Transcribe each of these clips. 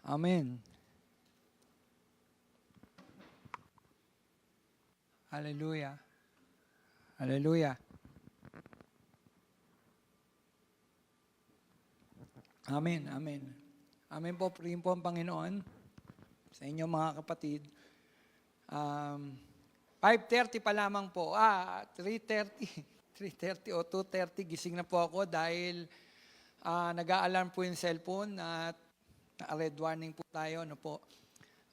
Amen. Hallelujah. Hallelujah. Amen. Amen. Amen po. Purihin po ang Panginoon sa inyo mga kapatid. 5:30 pa lamang po. 3:30. 3:30 o 2:30 gising na po ako dahil nag-a-alarm po yung cellphone at red warning po tayo. Ano po.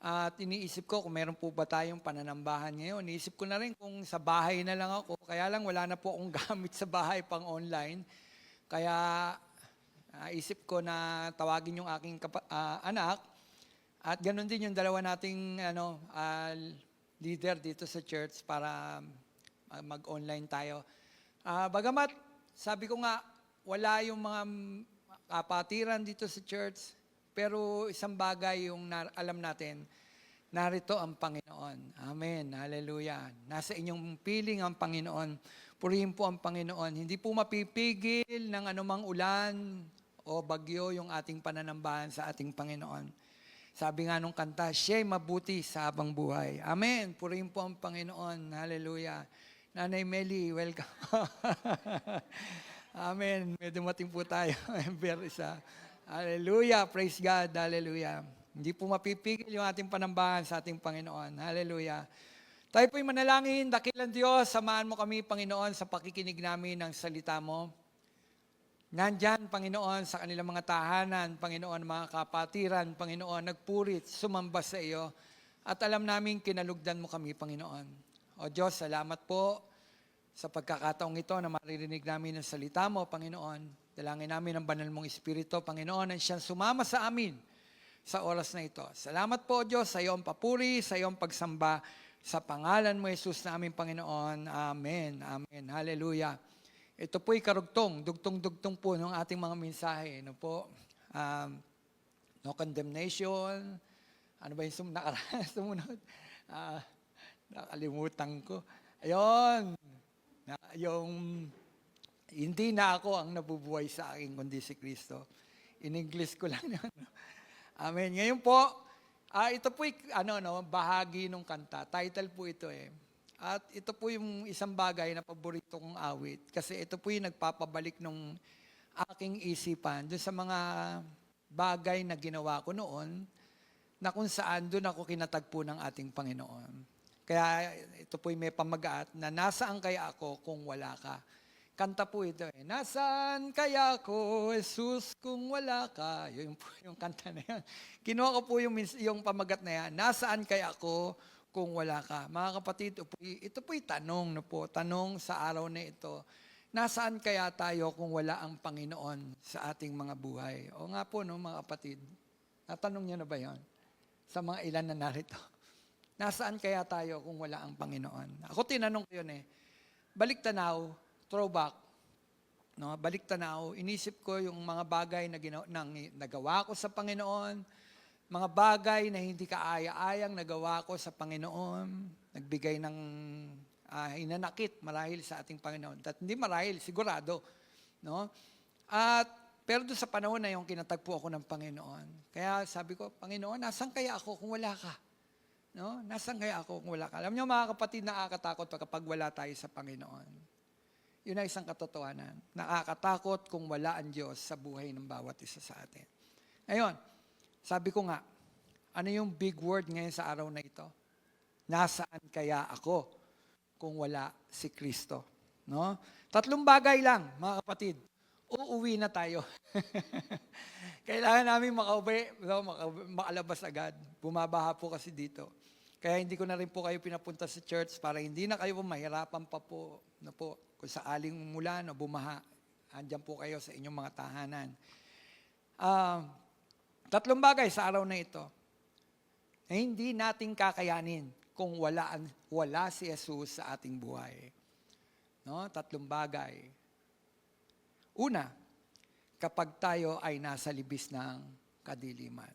At iniisip ko kung meron po ba tayong pananambahan ngayon. Iniisip ko na rin kung sa bahay na lang ako. Kaya lang wala na po akong gamit sa bahay pang online. Kaya isip ko na tawagin yung aking anak. At ganoon din yung dalawa nating leader dito sa church para mag-online tayo. Bagamat, sabi ko nga, wala yung mga kapatiran dito sa church, pero isang bagay yung alam natin, narito ang Panginoon. Amen. Hallelujah. Nasa inyong piling ang Panginoon. Purihin po ang Panginoon. Hindi po mapipigil ng anumang ulan o bagyo yung ating pananambahan sa ating Panginoon. Sabi nga nung kanta, siya'y mabuti sa habang buhay. Amen. Purihin po ang Panginoon. Hallelujah. Nanay Meli, welcome. Amen. May dumating po tayo. Isa. Hallelujah. Praise God. Hallelujah. Hindi po mapipigil yung ating panambahan sa ating Panginoon. Hallelujah. Tayo po'y manalangin. Dakilang Diyos, samahan mo kami, Panginoon, sa pakikinig namin ng salita mo. Nandyan, Panginoon, sa kanilang mga tahanan, Panginoon, mga kapatiran, Panginoon, nagpurit, sumamba sa iyo. At alam namin, kinalugdan mo kami, Panginoon. O Diyos, salamat po sa pagkakataong ito na maririnig namin ang salita mo, Panginoon. Dalangin namin ang banal mong Espiritu, Panginoon, na siyang sumama sa amin sa oras na ito. Salamat po, Diyos, sa iyong papuri, sa iyong pagsamba, sa pangalan mo, Jesus, na aming Panginoon. Amen. Amen. Hallelujah. Ito po'y karugtong, dugtong-dugtong po ng ating mga mensahe. Ano po? No condemnation. Ano ba yung sumunod? Nakalimutan ko. Ayun. Yung hindi na ako ang nabubuhay sa akin, kundi si Kristo. In English ko lang yun. Amen. Ngayon po, ito po'y bahagi ng kanta. Title po ito eh. At ito po yung isang bagay na paborito kong awit. Kasi ito po yung nagpapabalik ng aking isipan doon sa mga bagay na ginawa ko noon na kung saan doon ako kinatagpo ng ating Panginoon. Kaya ito po yung may pamagat na nasaan kaya ako kung wala ka. Kanta po ito eh. Nasaan kaya ako, Jesus, kung wala ka. Yun po yung kanta na yan. Kinuha ko po yung pamagat na yan. Nasaan kaya ako kung wala ka. Mga kapatid, ito po yung tanong, tanong sa araw na ito. Nasaan kaya tayo kung wala ang Panginoon sa ating mga buhay? O nga po, mga kapatid, natanong niyo na ba yan? Sa mga ilan na narito. Nasaan kaya tayo kung wala ang Panginoon? Ako tinanong ko yun eh. Balik tanaw, throwback. No? Balik tanaw, inisip ko yung mga bagay na nagawa ko sa Panginoon, mga bagay na hindi kaaya-ayang nagawa ko sa Panginoon, nagbigay ng hinanakit marahil sa ating Panginoon. At hindi marahil, sigurado. No? Pero doon sa panahon na yung kinatagpo ako ng Panginoon. Kaya sabi ko, Panginoon, nasan kaya ako kung wala ka? No? Nasaan kaya ako kung wala ka? Alam niyo mga kapatid, nakakatakot kapag wala tayo sa Panginoon. Yun ay isang katotohanan. Nakakatakot kung wala ang Diyos sa buhay ng bawat isa sa atin. Ngayon, sabi ko nga, ano yung big word ngayon sa araw na ito? Nasaan kaya ako kung wala si Kristo? No? 3 bagay lang, mga kapatid. Uuwi na tayo. Kailangan namin makalabas agad. Bumabaha po kasi dito. Kaya hindi ko na rin po kayo pinapunta sa church para hindi na kayo mahirapan pa po. Kung saaling umulan o bumaha, andyan po kayo sa inyong mga tahanan. 3 bagay sa araw na ito na hindi natin kakayanin kung wala si Jesus sa ating buhay. No? 3 bagay. Una, kapag tayo ay nasa libis ng kadiliman.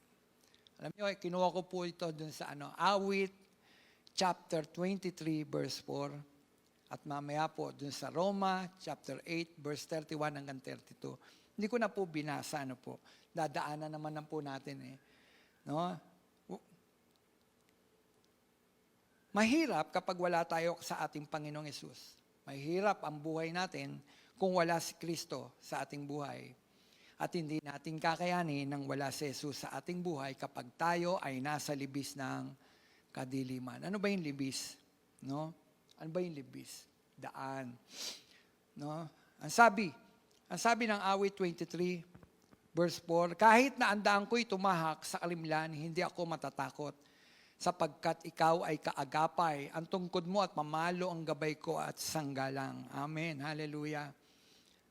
Alam niyo, kinuha ko po ito dun sa Awit, chapter 23, verse 4. At mamaya po dun sa Roma, chapter 8, verse 31 hanggang 32. Hindi ko na po binasa, Dadaanan naman po natin eh. No? Mahirap kapag wala tayo sa ating Panginoong Hesus. Mahirap ang buhay natin kung wala si Kristo sa ating buhay. At hindi natin kakayanin nang wala si Jesus sa ating buhay kapag tayo ay nasa libis ng kadiliman. Ano ba yung libis? No? Ano ba yung libis? Daan. No? Ang sabi ng awit 23, verse 4, kahit na ang daan ko'y tumahak sa kalimlan, hindi ako matatakot, sapagkat ikaw ay kaagapay, ang tungkod mo at mamalo ang gabay ko at sanggalang. Amen. Hallelujah.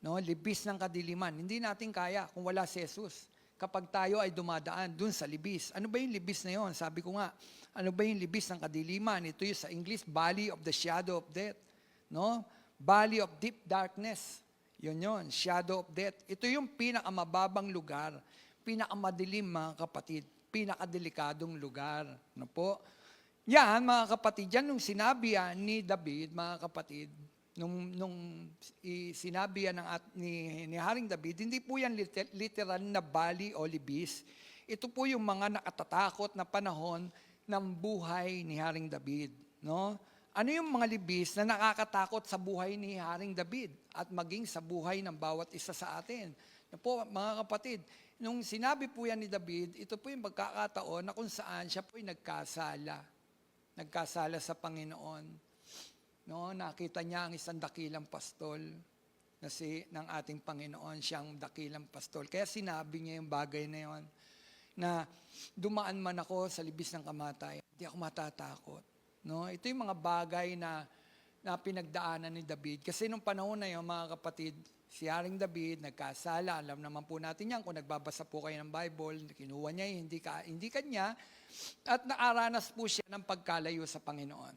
No, libis ng kadiliman. Hindi natin kaya kung wala si Jesus. Kapag tayo ay dumadaan dun sa libis. Ano ba yung libis na yon? Sabi ko nga, ano ba yung libis ng kadiliman? Ito yung sa English, valley of the shadow of death. No? Valley of deep darkness. Yun, shadow of death. Ito yung pinakamababang lugar, pinakamadilim mga kapatid, pinakadelikadong lugar. Ano po? Yan, mga kapatid, yan nung sinabi ni David, mga kapatid, nung sinabi yan ni Haring David, hindi po yan literal na valley o libis. Ito po yung mga nakatatakot na panahon ng buhay ni Haring David. No? Ano yung mga libis na nakakatakot sa buhay ni Haring David at maging sa buhay ng bawat isa sa atin? Na po, mga kapatid, nung sinabi po yan ni David, ito po yung pagkakataon na kung saan siya po yung nagkasala. Nagkasala sa Panginoon. No, nakita niya ang isang dakilang pastol ng ating Panginoon, siyang dakilang pastol. Kaya sinabi niya yung bagay na yon, na dumaan man ako sa libis ng kamatayan, hindi ako matatakot. No, ito yung mga bagay na pinagdaanan ni David. Kasi nung panahon na yun, mga kapatid, si Haring David nagkasala. Alam naman po natin yan, kung nagbabasa po kayo ng Bible, kinuha niya hindi kanya, at naaranas po siya ng pagkalayo sa Panginoon.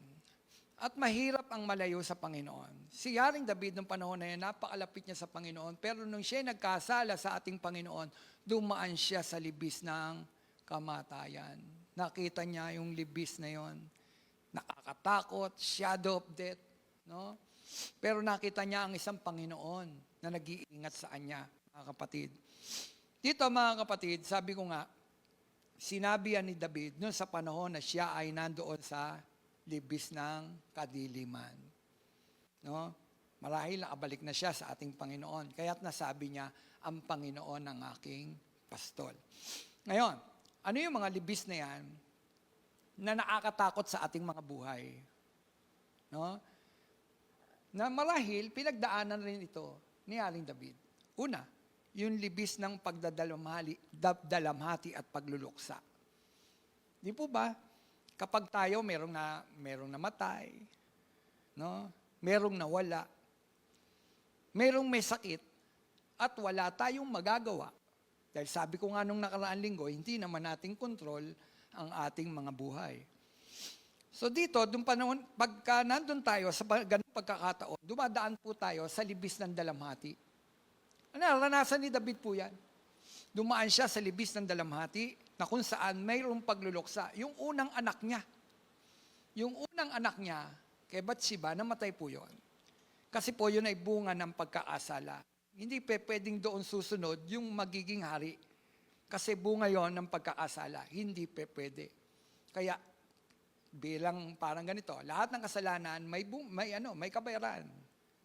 At mahirap ang malayo sa Panginoon. Si Haring David nung panahon na yan, napakalapit niya sa Panginoon, pero nung siya nagkasala sa ating Panginoon, dumaan siya sa libis ng kamatayan. Nakita niya yung libis na yon. Nakakatakot, shadow of death. No? Pero nakita niya ang isang Panginoon na nag-iingat sa kanya, mga kapatid. Dito, mga kapatid, sabi ko nga, sinabi yan ni David noon sa panahon na siya ay nandoon sa libis ng kadiliman. No? Marahil nakabalik na siya sa ating Panginoon. Kaya't nasabi niya, ang Panginoon ng aking pastol. Ngayon, ano yung mga libis na yan na nakakatakot sa ating mga buhay? No? Na marahil, pinagdaanan rin ito ni Haring David. Una, yung libis ng pagdadalamhati at pagluluksa. Di po ba? Kapag tayo merong namatay, no? Merong nawala, merong may sakit, at wala tayong magagawa. Dahil sabi ko nga nung nakaraang linggo, hindi naman nating kontrol ang ating mga buhay. So dito, dung panahon, pagka nandun tayo sa ganung pagkakataon, dumadaan po tayo sa libis ng dalamhati. Naranasan ni David po yan. Dumaan siya sa libis ng dalamhati na kung saan mayroong pagluluksa. Yung unang anak niya, kay Bathsheba, namatay po yon. Kasi po yun ay bunga ng pagkakasala. Hindi pwedeng doon susunod yung magiging hari. Kasi bunga yon ng pagkakasala. Hindi pwede. Kaya, bilang parang ganito, lahat ng kasalanan may kabayaran,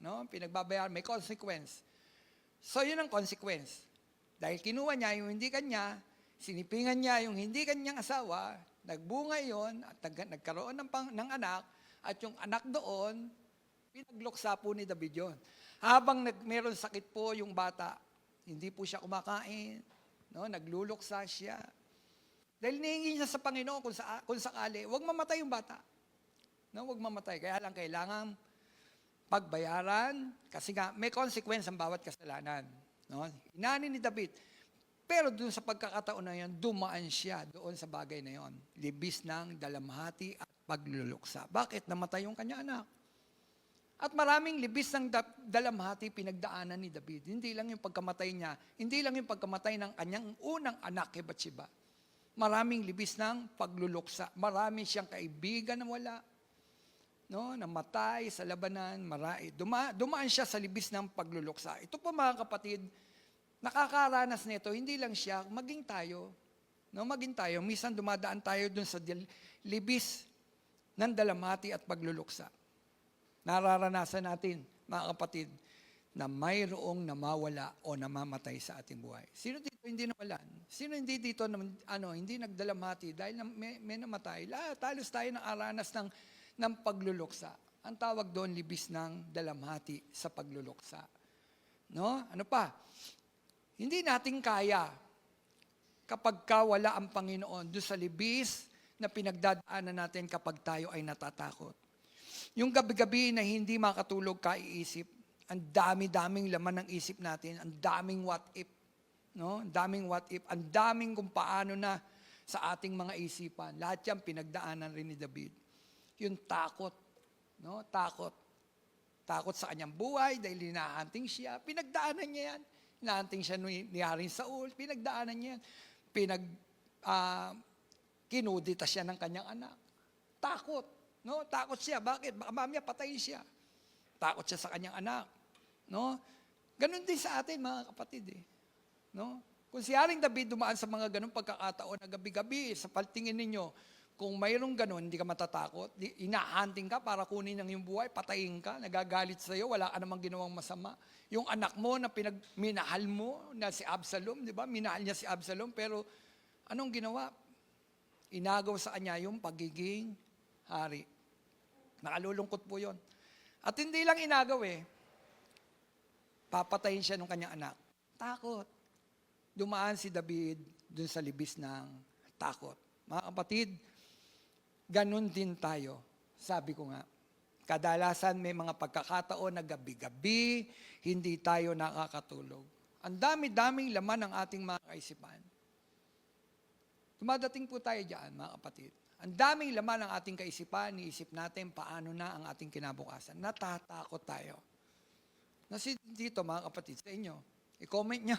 no? Pinagbabayaran, may consequence. So yun ang consequence. Dahil kinuha niya yung hindi kanya, sinipingan niya yung hindi kanyang asawa, nagbunga yon at nagkaroon ng anak, at yung anak doon, pinagluksa po ni David yon. Habang meron sakit po yung bata, hindi po siya kumakain, no? Nagluluksa siya. Dahil nihingi niya sa Panginoon kung sakali, huwag mamatay yung bata. No, huwag mamatay. Kaya lang kailangan pagbayaran kasi nga may consequence ang bawat kasalanan. No? Inani ni David. Pero doon sa pagkakataon na yan, dumaan siya doon sa bagay na yon. Libis ng dalamhati at pagluluksa. Bakit? Namatay yung kanya anak. At maraming libis ng dalamhati pinagdaanan ni David. Hindi lang yung pagkamatay niya, hindi lang yung pagkamatay ng kanyang unang anak kay Bathsheba. Maraming libis ng pagluluksa. Marami siyang kaibigan na wala. No, namatay sa labanan, dumaan siya sa libis ng pagluluksa. Ito po mga kapatid, nakakaranas nito, hindi lang siya, maging tayo. No, maging tayo, minsan dumadaan tayo dun sa libis ng dalamhati at pagluluksa. Nararanasan natin, mga kapatid, na mayroong namawala o namamatay sa ating buhay. Sino dito hindi nawalan? Sino hindi dito hindi nagdalamhati dahil may namatay? Talos tayo ng aranas ng pagluluksa. Ang tawag doon, libis ng dalamhati sa pagluluksa. No? Ano pa? Hindi natin kaya kapag wala ang Panginoon doon sa libis na pinagdadaanan natin kapag tayo ay natatakot. Yung gabi-gabi na hindi makatulog kaiisip, ang dami-daming laman ng isip natin, ang daming what if, no? Ang daming what if, ang daming kung paano na sa ating mga isipan. Lahat yan pinagdaanan rin ni David. Yung takot, no? Takot. Takot sa kanyang buhay dahil hinahanting siya. Pinagdaanan niya yan. Hinahanting siya ni Haring Saul. Pinagdaanan niya yan. Kinudita siya ng kanyang anak. Takot. No? Takot siya. Bakit? Baka mamaya patayin siya. Takot siya sa kanyang anak. No? Ganon din sa atin, mga kapatid. No? Kung si Haring David dumaan sa mga ganong pagkakataon na gabi-gabi, sa paltingin ninyo, kung mayroong ganon, hindi ka matatakot, inahunting ka para kunin ang iyong buhay, patayin ka, nagagalit sa iyo, wala ka namang ginawang masama. Yung anak mo na minahal mo, na si Absalom, di ba? Minahal niya si Absalom, pero anong ginawa? Inagaw sa kanya yung pagiging hari. Nakalulungkot po yun. At hindi lang inagaw papatayin siya ng kanyang anak. Takot. Dumaan si David dun sa libis ng takot. Mga kapatid, ganun din tayo. Sabi ko nga, kadalasan may mga pagkakataon na gabi-gabi, hindi tayo nakakatulog. Ang dami-daming laman ng ating mga kaisipan. Dumadating po tayo dyan, mga kapatid. Ang daming laman ng ating kaisipan, niisip natin paano na ang ating kinabukasan. Natatakot tayo. Nasi dito, mga kapatid, sa inyo, i-comment nyo,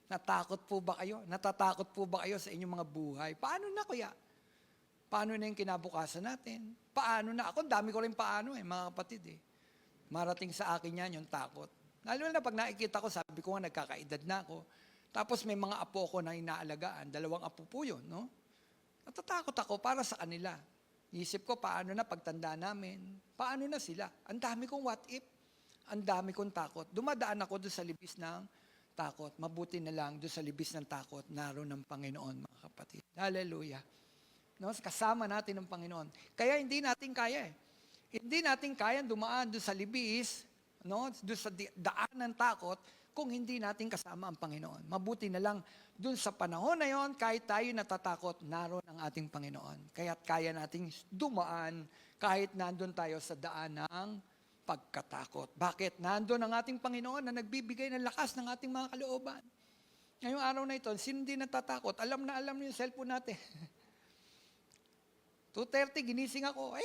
natakot po ba kayo? Natatakot po ba kayo sa inyong mga buhay? Paano na kuya? Paano na yung kinabukasan natin? Paano na? Ako, dami ko rin paano mga kapatid Marating sa akin yan yung takot. Lalo na pag nakikita ko, sabi ko nga, nagkakaedad na ako. Tapos may mga apo ko na inaalagaan. 2 apo po yun, no? Natatakot ako para sa kanila. Isip ko, paano na pagtanda namin? Paano na sila? Ang dami kong what if. Ang dami kong takot. Dumadaan ako doon sa libis ng takot. Mabuti na lang doon sa libis ng takot, naroon ng Panginoon, mga kapatid. Hallelujah. No? Kasama natin ng Panginoon. Kaya hindi natin kaya Hindi natin kaya dumaan doon sa libis, no? Doon sa daan ng takot, kung hindi natin kasama ang Panginoon. Mabuti na lang doon sa panahon na yon, kahit tayo natatakot, naroon ang ating Panginoon. Kaya't kaya nating dumaan kahit nandun tayo sa daan ng pagkatakot. Bakit? Nandun ang ating Panginoon na nagbibigay ng lakas ng ating mga kalooban. Ngayong araw na ito, sino hindi natatakot? Alam na yung cellphone natin. 2:30, ginising ako.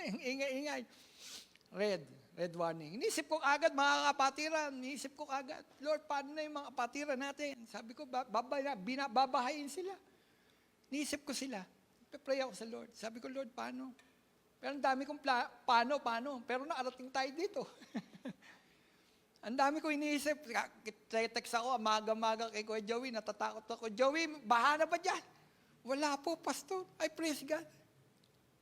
Ingay-ingay. Red warning. Inisip ko agad, mga kapatiran. Inisip ko agad, Lord, paano na yung mga kapatiran natin? Sabi ko, babahayin sila. Inisip ko sila. Pray ako sa Lord. Sabi ko, Lord, paano? Pero ang dami kong paano? Pero nakarating tayo dito. Ang dami ko iniisip. Text ako, maga-maga kay Kuya Joey, natatakot ako. Joey, baha na ba dyan? Wala po, Pastor. I praise God.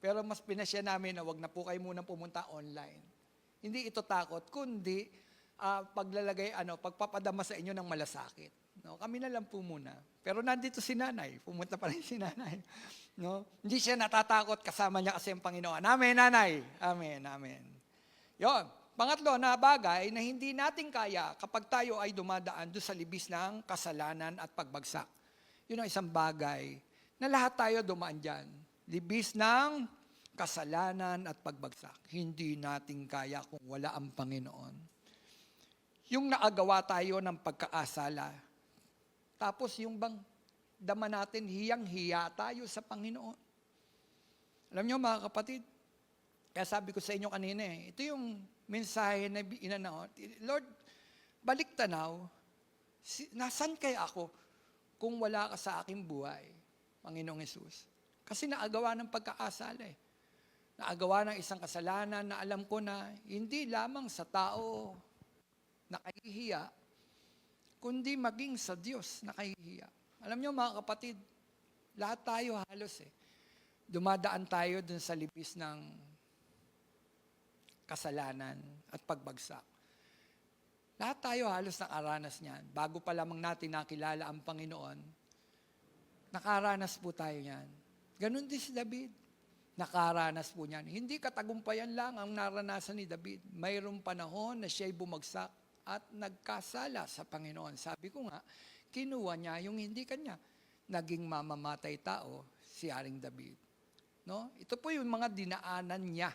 Pero mas pinasya namin na wag na po kayo munang pumunta online. Hindi ito takot, kundi pagpapadama sa inyo ng malasakit. No, kami na lang po muna. Pero nandito si nanay. Pumunta pa rin si nanay. No? Hindi siya natatakot, kasama niya kasi ang Panginoon. Amen, nanay. Amen, amen. Yon. Pangatlo na bagay na hindi natin kaya kapag tayo ay dumadaan doon sa libis ng kasalanan at pagbagsak. Yun ang isang bagay na lahat tayo dumaan dyan. Libis ng kasalanan at pagbagsak. Hindi natin kaya kung wala ang Panginoon. Yung naagawa tayo ng pagkaasala, tapos yung bang dama natin, hiyang-hiya tayo sa Panginoon. Alam nyo mga kapatid, kaya sabi ko sa inyo kanina ito yung mensahe na inanaw. Lord, balik tanaw, nasan kaya ako kung wala ka sa aking buhay, Panginoong Hesus? Kasi naagawa ng pagkaasala Naagawa ng isang kasalanan na alam ko na hindi lamang sa tao nakahihiya, kundi maging sa Diyos nakahihiya. Alam niyo mga kapatid, lahat tayo halos dumadaan tayo dun sa libis ng kasalanan at pagbagsak. Lahat tayo halos nakaranas niyan. Bago pa lamang natin nakilala ang Panginoon, nakaranas po tayo niyan. Ganon din si David. Nakaranas po niyan. Hindi katagumpayan lang ang naranasan ni David. Mayroong panahon na siya'y bumagsak at nagkasala sa Panginoon. Sabi ko nga, kinuha niya yung hindi kanya. Naging mamamatay tao si Haring David. No? Ito po yung mga dinaanan niya.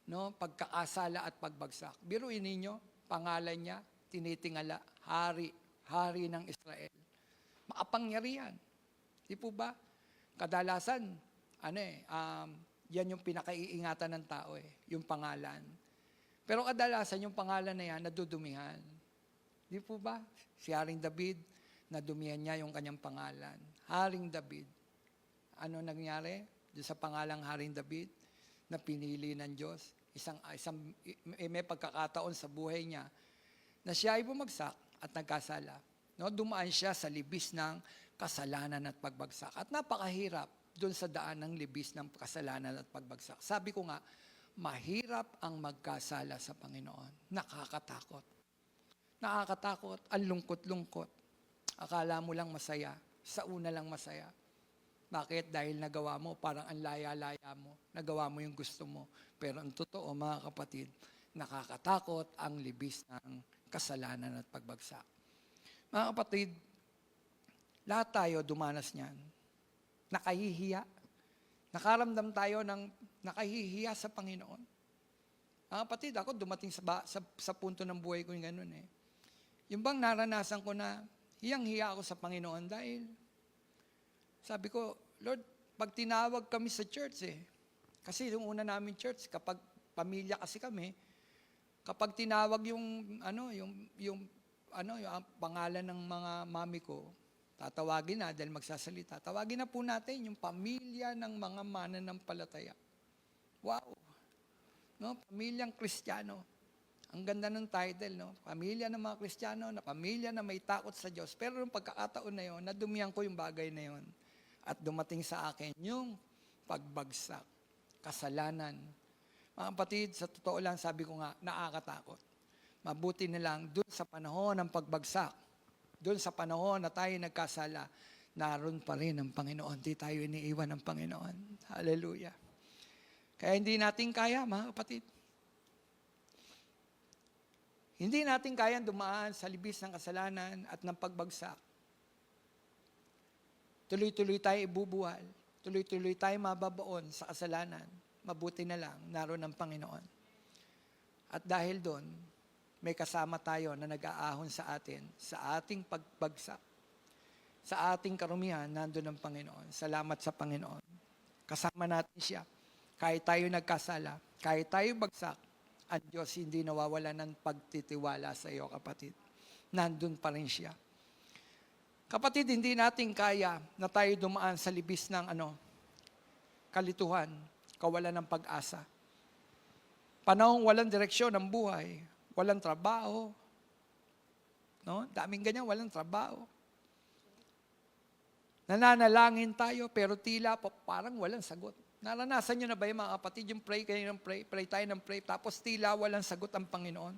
No? Pagkakasala at pagbagsak. Biruin ninyo, pangalan niya, tinitingala, hari ng Israel. Makapangyarihan. Di po ba? Kadalasan, yan yung pinakaiingatan ng tao yung pangalan. Pero kadalasan yung pangalan na yan, nadudumihan. Di po ba? Si Haring David, nadumihan niya yung kanyang pangalan. Haring David. Ano nangyari? Doon sa pangalang Haring David, na pinili ng Diyos. May pagkakataon sa buhay niya na siya ay bumagsak at nagkasala. No? Dumaan siya sa libis ng kasalanan at pagbagsak. At napakahirap doon sa daan ng libis ng kasalanan at pagbagsak. Sabi ko nga, mahirap ang magkasala sa Panginoon. Nakakatakot. Nakakatakot, ang lungkot-lungkot. Akala mo lang masaya, sa una lang masaya. Bakit? Dahil nagawa mo, parang ang laya-laya mo. Nagawa mo yung gusto mo. Pero ang totoo, mga kapatid, nakakatakot ang libis ng kasalanan at pagbagsak. Mga kapatid, lahat tayo dumanas niyan. Nakahihiya. Nakaramdam tayo ng nakahihiya sa Panginoon. Mga kapatid, ako dumating sa punto ng buhay ko yung ganun Yung bang naranasan ko na hiyang-hiya ako sa Panginoon dahil sabi ko, Lord, pag tinawag kami sa church kasi yung una namin church, kapag pamilya kasi kami, kapag tinawag yung pangalan ng mga mami ko, tatawagin na dahil magsasalita. Tawagin na po natin yung pamilya ng mga mananampalataya. Wow! No? Pamilyang Kristiyano. Ang ganda ng title, no? Pamilya ng mga Kristiyano, na pamilya na may takot sa Diyos. Pero yung pagkakataon na yun, nadumihan ko yung bagay na yun. At dumating sa akin yung pagbagsak, kasalanan. Mga kapatid, sa totoo lang, sabi ko nga, nakakatakot. Mabuti na lang, dun sa panahon ng pagbagsak, dun sa panahon na tayo nagkasala, naroon pa rin ang Panginoon. Di tayo iniiwan ng Panginoon. Hallelujah. Kaya hindi natin kaya, mga kapatid. Hindi natin kayang dumaan sa libis ng kasalanan at ng pagbagsak. Tuloy-tuloy tayo ibubuhal. Tuloy-tuloy tayo mababaon sa kasalanan. Mabuti na lang, naroon ang Panginoon. At dahil doon, may kasama tayo na nag-aahon sa atin, sa ating pagbagsak. Sa ating karumihan, nandun ang Panginoon. Salamat sa Panginoon. Kasama natin siya. Kahit tayo nagkasala, kahit tayo bagsak, ang Diyos hindi nawawala ng pagtitiwala sa iyo, kapatid. Nandun pa rin siya. Kapatid, hindi natin kaya na tayo dumaan sa libis ng kalituhan, kawalan ng pag-asa. Panahong walang direksyon ng buhay, walang trabaho. No? Daming ganyan, walang trabaho. Nananalangin tayo, pero tila parang walang sagot. Naranasan nyo na ba yung mga kapatid, yung pray tayo ng pray, tapos tila walang sagot ang Panginoon.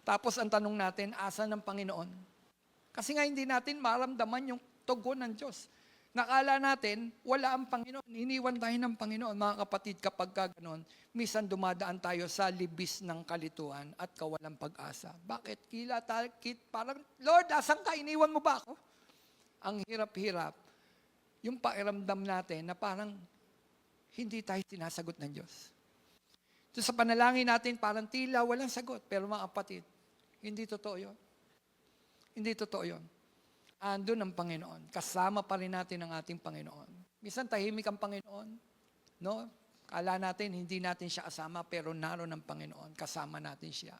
Tapos ang tanong natin, asan ang Panginoon? Kasi nga hindi natin maramdaman yung tugon ng Diyos. Nakala natin, wala ang Panginoon. Iniwan tayo ng Panginoon. Mga kapatid, kapag gano'n, minsan dumadaan tayo sa libis ng kalituhan at kawalang pag-asa. Bakit? Parang, Lord, asan ka? Iniwan mo ba ako? Ang hirap-hirap. Yung pakiramdam natin na parang hindi tayo sinasagot ng Diyos. So sa panalangin natin, parang tila walang sagot. Pero mga kapatid, hindi totoo yun. Hindi totoo yun. Andun ang Panginoon. Kasama pa rin natin ang ating Panginoon. Minsan tahimik ang Panginoon. No? Kala natin, hindi natin siya kasama, pero naroon ang Panginoon. Kasama natin siya.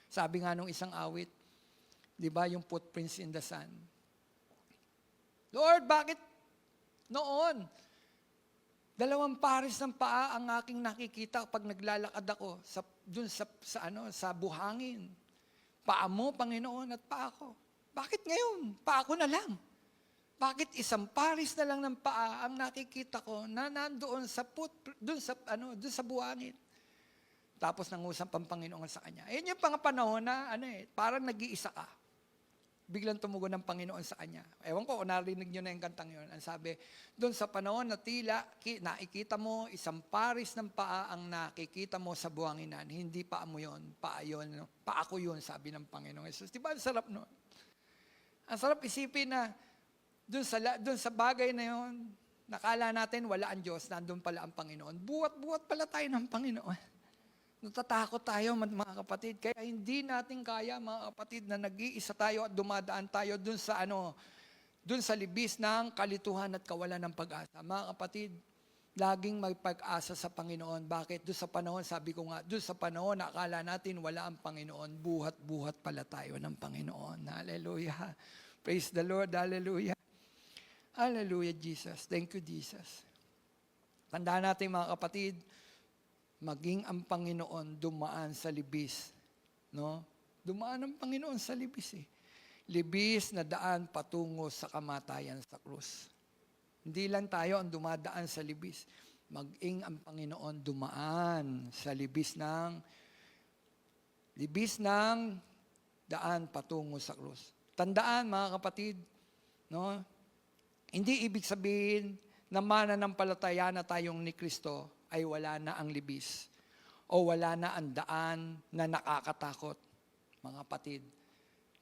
Sabi nga nung isang awit, di ba, yung footprints in the sand. Lord, bakit noon? 2 pares ng paa ang aking nakikita pag naglalakad ako sa buhangin. Paa mo, Panginoon, at paa ko. Bakit ngayon? Paa ko na lang. Bakit isang paris na lang ng paa ang nakikita ko na nandoon sa doon sa buhangin? Tapos nangusap ang Panginoon sa kanya. Ayun yung panahon na parang nag-iisa ka. Biglang tumugon ng Panginoon sa kanya. Ewan ko kung narinig nyo na yung kantang yun. Ang sabi, doon sa panahon na tila, nakikita mo, isang paris ng paa ang nakikita mo sa buhanginan. Hindi paa mo yun, paa yun. Paa ko yun, sabi ng Panginoon Jesus. Diba ang sarap nun? Ang sarap isipin na doon sa bagay na yun, nakala natin wala ang Diyos, nandun pala ang Panginoon. Buwat-buwat pala tayo ng Panginoon. Natatakot tayo mga kapatid. Kaya hindi natin kaya mga kapatid na nag-iisa tayo at dumadaan tayo dun sa libis ng kalituhan at kawalan ng pag-asa. Mga kapatid, laging may pag-asa sa Panginoon. Bakit? Doon sa panahon, sabi ko nga, doon sa panahon na akala natin wala ang Panginoon, buhat-buhat pala tayo ng Panginoon. Hallelujah. Praise the Lord. Hallelujah. Hallelujah, Jesus. Thank you, Jesus. Tandaan natin mga kapatid, maging ang Panginoon dumaan sa libis. No? Dumaan ang Panginoon sa libis eh. Libis na daan patungo sa kamatayan sa krus. Hindi lang tayo ang dumadaan sa libis. Maging ang Panginoon dumaan sa libis ng daan patungo sa krus. Tandaan mga kapatid, no? Hindi ibig sabihin na mananampalataya na tayong ni Kristo ay wala na ang libis o wala na ang daan na nakakatakot. Mga kapatid,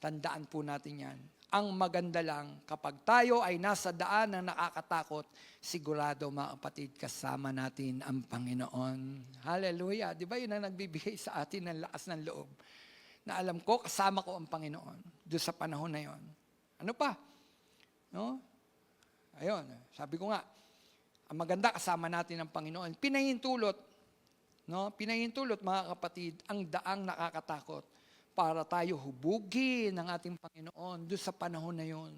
tandaan po natin yan. Ang maganda lang, kapag tayo ay nasa daan na nakakatakot, sigurado mga kapatid, kasama natin ang Panginoon. Hallelujah! Di ba yun ang nagbibigay sa atin ng lakas ng loob? Na alam ko, kasama ko ang Panginoon doon sa panahon na yon. Ano pa? No? Ayun, sabi ko nga, ang maganda kasama natin ang Panginoon. Pinahintulot mga kapatid, ang daang nakakatakot para tayo hubugin ng ating Panginoon doon sa panahon na yon.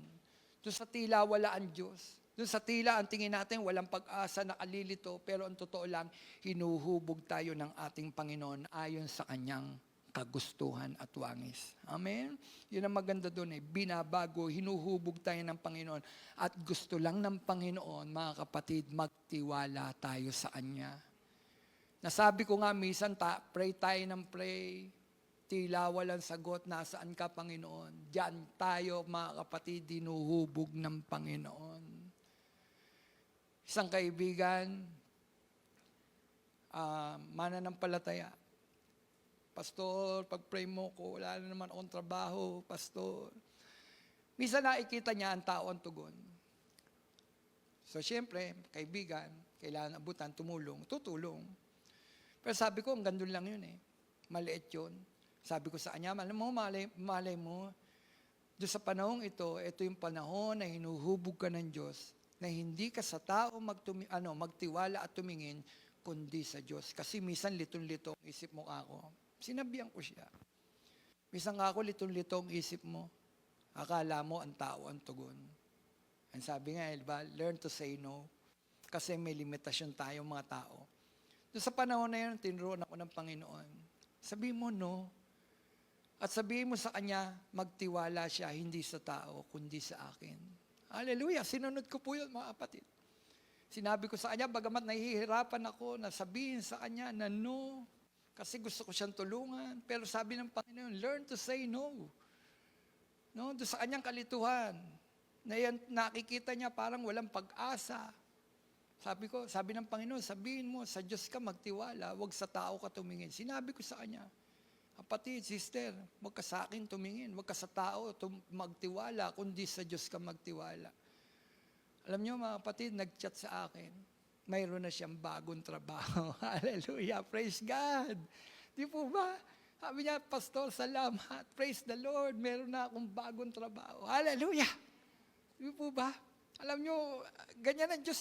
Doon sa tila wala ang Diyos. Doon sa tila ang tingin natin walang pag-asa, nakalilito, pero ang totoo lang, hinuhubog tayo ng ating Panginoon ayon sa kanyang kagustuhan at wangis. Amen? Yun ang maganda doon binabago, hinuhubog tayo ng Panginoon. At gusto lang ng Panginoon, mga kapatid, magtiwala tayo sa Kanya. Nasabi ko nga, minsan, pray tayo ng pray, tila walang sagot, nasaan ka, Panginoon? Diyan tayo, mga kapatid, hinuhubog ng Panginoon. Isang kaibigan, mananampalataya, Pastor, pag-pray mo ko, wala na naman akong trabaho, Pastor. Minsan nakikita niya ang tao ang tugon. So, siyempre, kaibigan, kailangan abutan, tutulong. Pero sabi ko, ang gandun lang yun Maliit yun. Sabi ko sa kanya, malay mo, doon sa panahong ito yung panahon na hinuhubog ka ng Diyos, na hindi ka sa tao magtiwala at tumingin, kundi sa Diyos. Kasi minsan litong-litong isip mo ako. Sinabihan ko siya. Minsan ako litong-litong isip mo, akala mo ang tao ang tugon. Ang sabi nga, diba, learn to say no. Kasi may limitasyon tayo mga tao. Doon sa panahon na yun, tinuruan ako ng Panginoon. Sabihin mo no. At sabihin mo sa Kanya, magtiwala siya, hindi sa tao, kundi sa akin. Hallelujah! Sinunod ko po yun, mga kapatid. Sinabi ko sa Kanya, bagamat nahihirapan ako na sabihin sa Kanya na no, kasi gusto ko siyang tulungan. Pero sabi ng Panginoon, learn to say no. No, doon sa Kanyang kalituhan, na yan, nakikita niya parang walang pag-asa. Sabi ng Panginoon, sabihin mo, sa Diyos ka magtiwala, wag sa tao ka tumingin. Sinabi ko sa Kanya, kapatid, sister, wag ka sa akin tumingin, wag ka sa tao magtiwala, kundi sa Diyos ka magtiwala. Alam niyo mga kapatid, nag-chat sa akin, mayroon na siyang bagong trabaho. Hallelujah, praise God. Di po ba? Sabi niya, Pastor, salamat, praise the Lord, meron na akong bagong trabaho. Hallelujah. Di po ba? Alam niyo, ganyan ang Diyos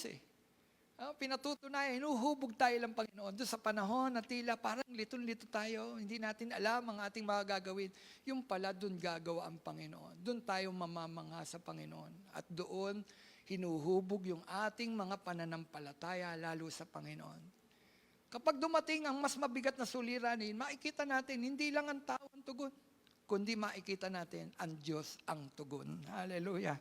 Pinatutunayan, hinuhubog tayo ng Panginoon. Doon sa panahon na tila parang litong-lito tayo, hindi natin alam ang ating mga gagawin. Yung pala, doon gagawa ang Panginoon. Doon tayo mamamangha sa Panginoon. At doon, hinuhubog yung ating mga pananampalataya lalo sa Panginoon. Kapag dumating ang mas mabigat na suliranin, makikita natin, hindi lang ang tao ang tugon, kundi makikita natin, ang Diyos ang tugon. Hallelujah.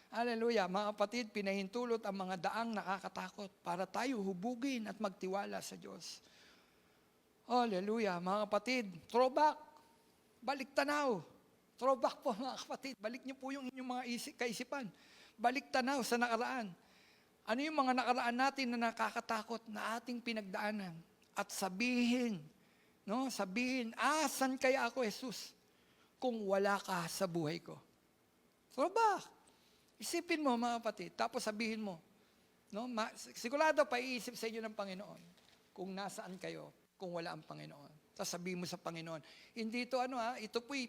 Hallelujah. Mga kapatid, pinahintulot ang mga daang nakakatakot para tayo hubugin at magtiwala sa Diyos. Hallelujah. Mga kapatid, throwback. Balik tanaw. Throwback po mga kapatid. Balik niyo po yung inyong mga kaisipan. Balik tanaw sa nakaraan. Ano yung mga nakaraan natin na nakakatakot na ating pinagdaanan? At sabihin, asan kaya ako, Jesus, kung wala ka sa buhay ko? Throwback. Isipin mo mga kapatid, tapos sabihin mo, sigurado paiisip sa inyo ng Panginoon kung nasaan kayo kung wala ang Panginoon. Tapos sabihin mo sa Panginoon, hindi ito ito po'y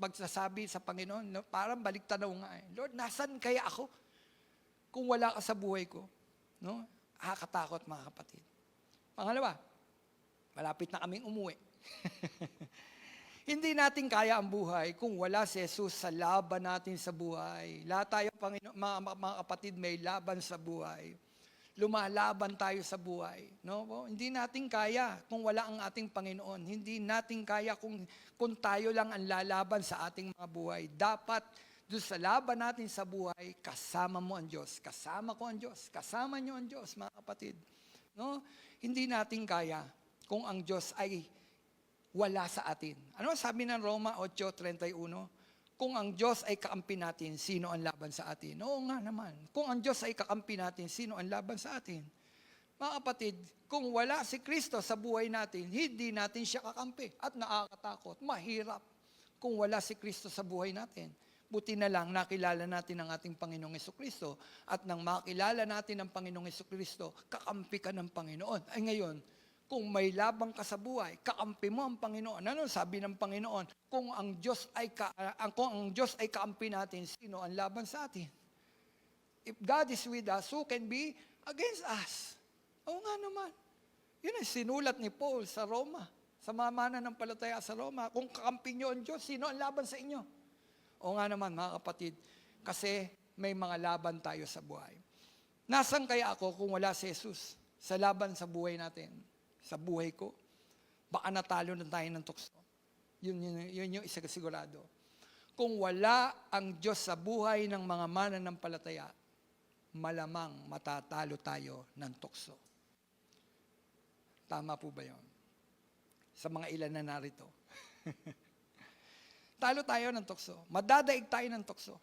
pagsasabi sa Panginoon, parang baliktanaw nga Lord, nasaan kaya ako kung wala ka sa buhay ko? Nakakatakot mga kapatid. Pangalawa, malapit na kaming umuwi. Hindi natin kaya ang buhay kung wala si Jesus sa laban natin sa buhay. Lahat tayo, mga kapatid, may laban sa buhay. Lumalaban tayo sa buhay. Hindi natin kaya kung wala ang ating Panginoon. Hindi natin kaya kung tayo lang ang lalaban sa ating mga buhay. Dapat doon sa laban natin sa buhay, kasama mo ang Diyos. Kasama ko ang Diyos. Kasama niyo ang Diyos, mga kapatid. Hindi natin kaya kung ang Diyos ay wala sa atin. Ano sabi ng Roma 8:31? Kung ang Diyos ay kakampi natin, sino ang laban sa atin? Oo nga naman. Kung ang Diyos ay kakampi natin, sino ang laban sa atin? Mga kapatid, kung wala si Kristo sa buhay natin, hindi natin siya kakampi. At nakakatakot, mahirap kung wala si Kristo sa buhay natin. Buti na lang nakilala natin ang ating Panginoong Jesucristo. At nang makilala natin ang Panginoong Jesucristo, kakampi ka ng Panginoon. Ay ngayon, kung may labang ka sa buhay, kakampi mo ang Panginoon. Ano sabi ng Panginoon? Kung ang Diyos ay kakampi natin, sino ang laban sa atin? If God is with us, who can be against us? Oo nga naman. Yun ang sinulat ni Paul sa Roma, sa mga mananampalataya sa Roma. Kung kakampi nyo ang Diyos, sino ang laban sa inyo? Oo nga naman mga kapatid, kasi may mga laban tayo sa buhay. Nasaan kaya ako kung wala si Jesus sa laban sa buhay natin? Sa buhay ko, baka natalo na tayo ng tukso. Yun yung isa sigurado. Kung wala ang Diyos sa buhay ng mga mananampalataya, malamang matatalo tayo ng tukso. Tama po ba yun? Sa mga ilan na narito. Talo tayo ng tukso. Madadaig tayo ng tukso.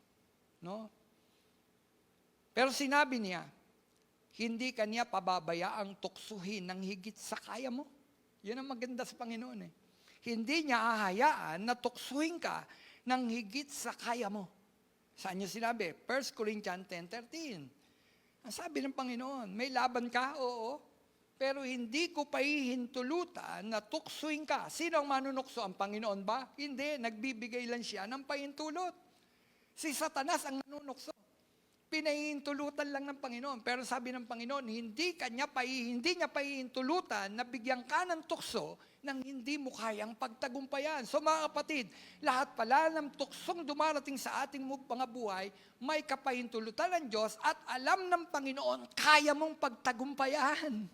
Pero sinabi niya, hindi kanya pababayaang tuksuhin ng higit sa kaya mo. Yun ang maganda sa Panginoon Hindi niya hahayaan na tuksuhin ka ng higit sa kaya mo. Saan niya sinabi? 1 Corinthians 10:13. Ang sabi ng Panginoon, may laban ka? Oo. Pero hindi ko pahihintulutan na tuksuhin ka. Sino ang manunukso? Ang Panginoon ba? Hindi. Nagbibigay lang siya ng pahintulot. Si Satanas ang nanunukso. Pinahihintulutan lang ng Panginoon. Pero sabi ng Panginoon, hindi niya pahihintulutan na bigyan ka ng tukso nang hindi mo kayang pagtagumpayan. So mga kapatid, lahat pala ng tuksong dumarating sa ating mga buhay, may kapahintulutan ng Diyos at alam ng Panginoon, kaya mong pagtagumpayan.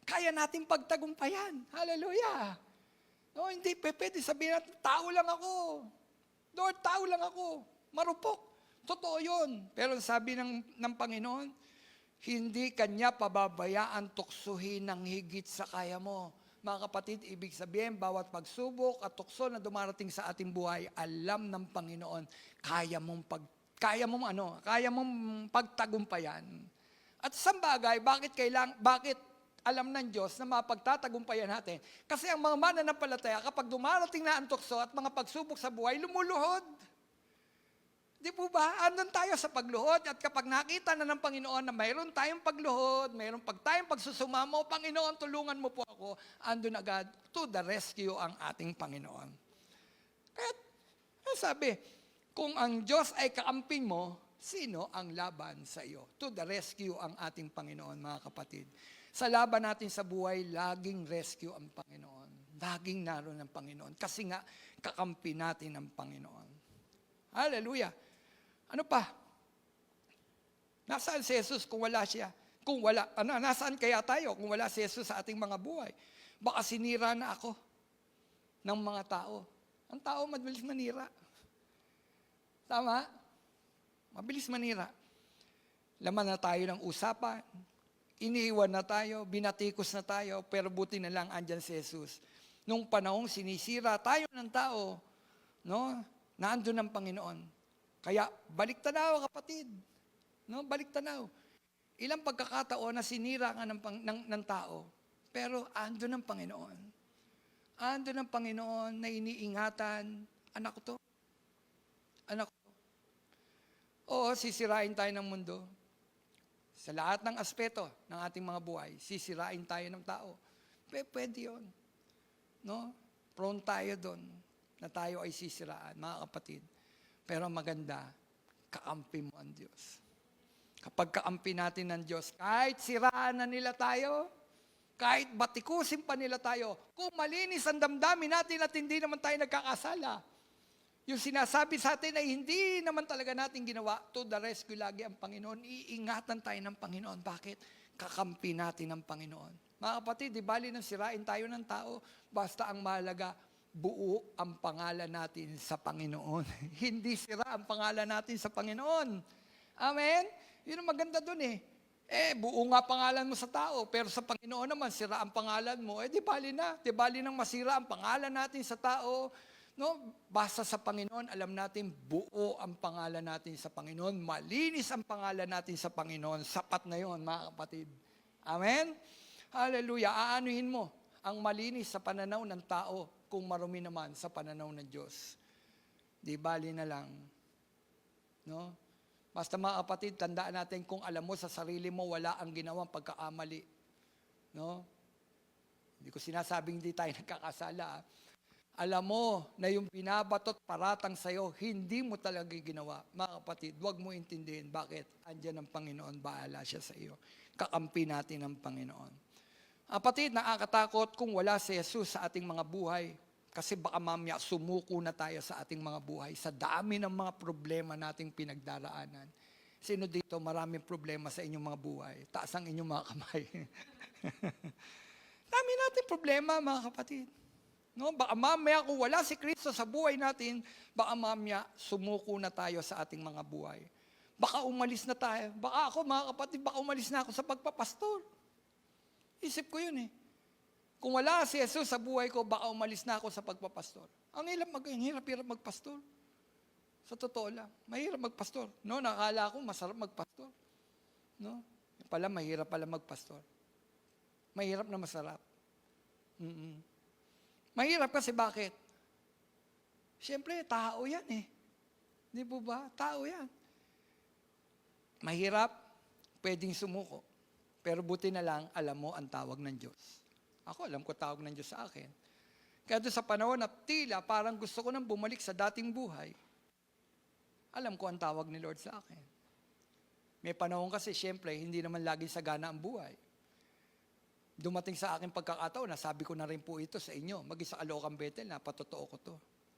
Kaya natin pagtagumpayan. Hallelujah! Hindi pwede sabihin natin, tao lang ako. Lord, tao lang ako. Marupok. Totoo yun. Pero sabi ng Panginoon, hindi kanya pababayaan tuksuhin ng higit sa kaya mo. Mga kapatid, ibig sabihin, bawat pagsubok at tukso na dumarating sa ating buhay, alam ng Panginoon, kaya mong pagtagumpayan. At sa bagay, bakit alam ng Diyos na mapagtatagumpayan natin? Kasi ang mga mananampalataya, kapag dumarating na ang tukso at mga pagsubok sa buhay, lumuluhod. Di po ba? Andun tayo sa pagluhod at kapag nakita na ng Panginoon na mayroon tayong pagluhod, mayroon tayong pagsusumamo, Panginoon, tulungan mo po ako, andun agad to the rescue ang ating Panginoon. Kaya sabi, kung ang Diyos ay kaamping mo, sino ang laban sa iyo? To the rescue ang ating Panginoon, mga kapatid. Sa laban natin sa buhay, laging rescue ang Panginoon. Laging naroon ang Panginoon. Kasi nga, kakampi natin ang Panginoon. Hallelujah! Ano pa? Nasaan si Jesus kung wala siya? Nasaan kaya tayo kung wala si Jesus sa ating mga buhay? Baka sinira na ako ng mga tao. Ang tao mabilis manira. Tama? Mabilis manira. laman na tayo ng usapan, iniiwan na tayo, binatikos na tayo, pero buti na lang andyan si Jesus. Nung panahong sinisira tayo ng tao, no, naandun ang Panginoon. Kaya balik tanaw kapatid, no, balik tanaw. Ilang pagkakataon na sinira ka ng tao, pero andun ang Panginoon. Andun ang Panginoon na iniingatan, anak ko to, anak ko to. Oo, sisirain tayo ng mundo. Sa lahat ng aspeto ng ating mga buhay, sisirain tayo ng tao. Pwede yun. No? Prone tayo doon na tayo ay sisiraan, mga kapatid. Pero maganda, kakampi mo ang Diyos. Kapag kakampi natin ng Diyos, kahit siraan na nila tayo, kahit batikusin pa nila tayo, kung malinis ang damdamin natin at hindi naman tayo nagkakasala, yung sinasabi sa atin ay hindi naman talaga natin ginawa, to the rescue lagi ang Panginoon. Iingatan tayo ng Panginoon. Bakit? Kakampi natin ang Panginoon. Mga kapatid, di bali nang sirain tayo ng tao, basta ang mahalaga, buo ang pangalan natin sa Panginoon. Hindi sira ang pangalan natin sa Panginoon. Amen? Yun ang maganda dun eh. Buo nga pangalan mo sa tao, pero sa Panginoon naman, sira ang pangalan mo. Di bali na. Di bali nang masira ang pangalan natin sa tao. No, basta sa Panginoon, alam natin, buo ang pangalan natin sa Panginoon. Malinis ang pangalan natin sa Panginoon. Sapat na yon, mga kapatid. Amen? Hallelujah. Aanuhin mo ang malinis sa pananaw ng tao kung marumi naman sa pananaw ng Diyos. Di bali na lang. No? Basta mga kapatid, tandaan natin kung alam mo sa sarili mo, wala ang ginawang pagkakamali. No? Hindi ko sinasabing hindi tayo nagkakasala. Alam mo na yung binabatot paratang sa'yo, hindi mo talaga ginawa. Mga kapatid, huwag mo intindihin. Bakit? Andiyan ang Panginoon, bahala siya sa iyo. Kakampi natin ang Panginoon. Kapatid, nakakatakot kung wala si Jesus sa ating mga buhay. Kasi baka mamaya sumuko na tayo sa ating mga buhay. Sa dami ng mga problema nating pinagdaraanan. Sino dito maraming problema sa inyong mga buhay? Taas ang inyong mga kamay. Dami natin problema, mga kapatid. No, baka mamaya kung wala si Kristo sa buhay natin, baka mamaya sumuko na tayo sa ating mga buhay. Baka umalis na tayo. Baka ako, mga kapatid, baka umalis na ako sa pagpapastor. Isip ko yun eh. Kung wala si Jesus sa buhay ko, baka umalis na ako sa pagpapastor. Ang hirap magpastor. Sa totoo lang, mahirap magpastor. No, nakala ko masarap magpastor. No, pala mahirap pala magpastor. Mahirap na masarap. Mahirap kasi bakit? Siyempre, tao yan eh. Di po ba? Tao yan. Mahirap, pwedeng sumuko. Pero buti na lang, alam mo ang tawag ng Diyos. Ako, alam ko tawag ng Diyos sa akin. Kaya doon sa panahon na tila, parang gusto ko nang bumalik sa dating buhay, alam ko ang tawag ni Lord sa akin. May panahon kasi, siyempre, hindi naman laging sagana ang buhay. Dumating sa akin pagkakataon, nasabi ko na rin po ito sa inyo, mag-isa Caloocan Bethel, napatotoo ko to.